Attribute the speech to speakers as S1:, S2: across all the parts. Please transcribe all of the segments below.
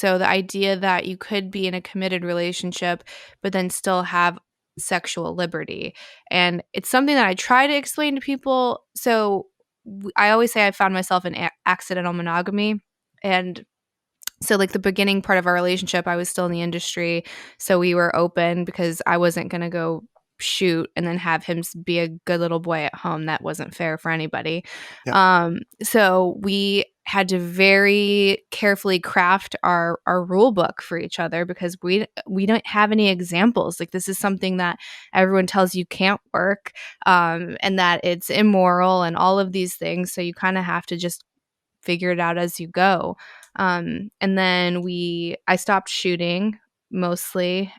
S1: So the idea that you could be in a committed relationship, but then still have sexual liberty. And it's something that I try to explain to people. So I always say I found myself in accidental monogamy. And so, like, the beginning part of our relationship, I was still in the industry. So we were open because I wasn't going to go shoot and then have him be a good little boy at home. That wasn't fair for anybody.
S2: Yeah.
S1: So we had to very carefully craft our rule book for each other because we don't have any examples. Like, this is something that everyone tells you can't work, and that it's immoral and all of these things. So you kind of have to just figure it out as you go. And then I stopped shooting mostly.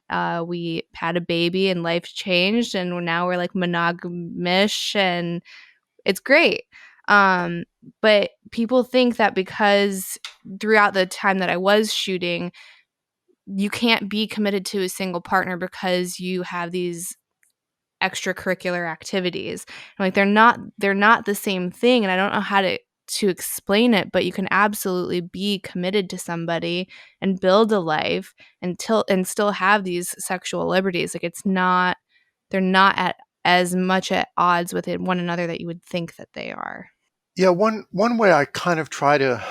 S1: We had a baby and life changed, and now we're like monogamish, and it's great. Um, but people think that because throughout the time that I was shooting, you can't be committed to a single partner because you have these extracurricular activities. Like, they're not the same thing, and I don't know how to explain it, but you can absolutely be committed to somebody and build a life and still have these sexual liberties. Like, they're not at as much at odds with one another that you would think that they are.
S2: Yeah, one way I kind of try to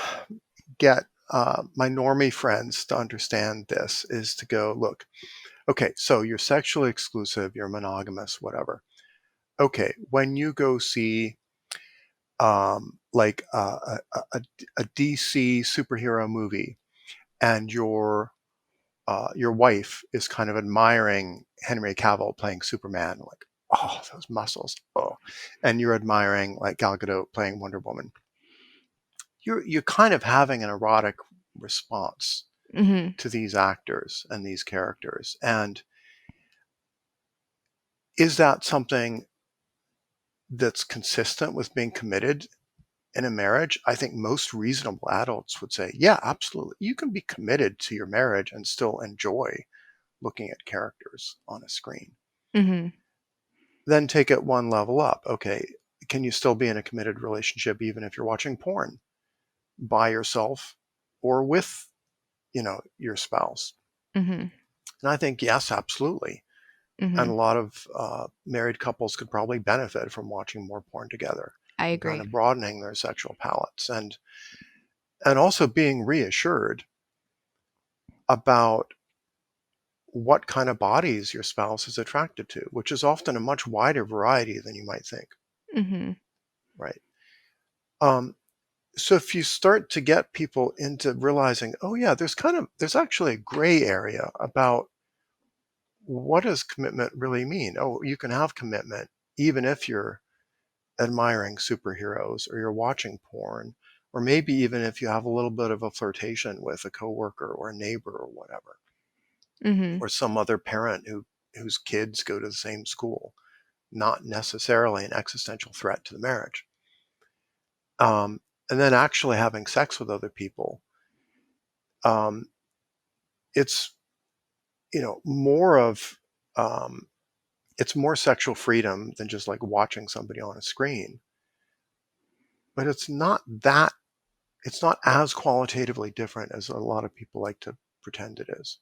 S2: get my normie friends to understand this is to go, look, okay, so you're sexually exclusive, you're monogamous, whatever. Okay, when you go see like a DC superhero movie, and your wife is kind of admiring Henry Cavill playing Superman, like, oh, those muscles, oh, and you're admiring like Gal Gadot playing Wonder Woman. You're kind of having an erotic response
S1: Mhm.
S2: to these actors and these characters. And is that something that's consistent with being committed in a marriage? I think most reasonable adults would say, yeah, absolutely. You can be committed to your marriage and still enjoy looking at characters on a screen.
S1: Mhm.
S2: Then take it one level up. Okay, can you still be in a committed relationship even if you're watching porn by yourself or with, your spouse?
S1: Mhm.
S2: And I think, yes, absolutely. And a
S1: Mhm.
S2: lot of married couples could probably benefit from watching more porn together
S1: I
S2: and kind
S1: agree.
S2: of broadening their sexual palettes, and also being reassured about what kind of bodies your spouse is attracted to, which is often a much wider variety than you might think,
S1: Mhm.
S2: right? Um, so if you start to get people into realizing, oh yeah, there's actually a gray area about what does commitment really mean? Oh, you can have commitment even if you're admiring superheroes or you're watching porn, or maybe even if you have a little bit of a flirtation with a coworker or a neighbor or whatever,
S1: Mhm.
S2: or some other parent whose kids go to the same school, not necessarily an existential threat to the marriage. Um, and then actually having sex with other people, um, it's more of um, it's more sexual freedom than just like watching somebody on a screen, but it's not as qualitatively different as a lot of people like to pretend it is.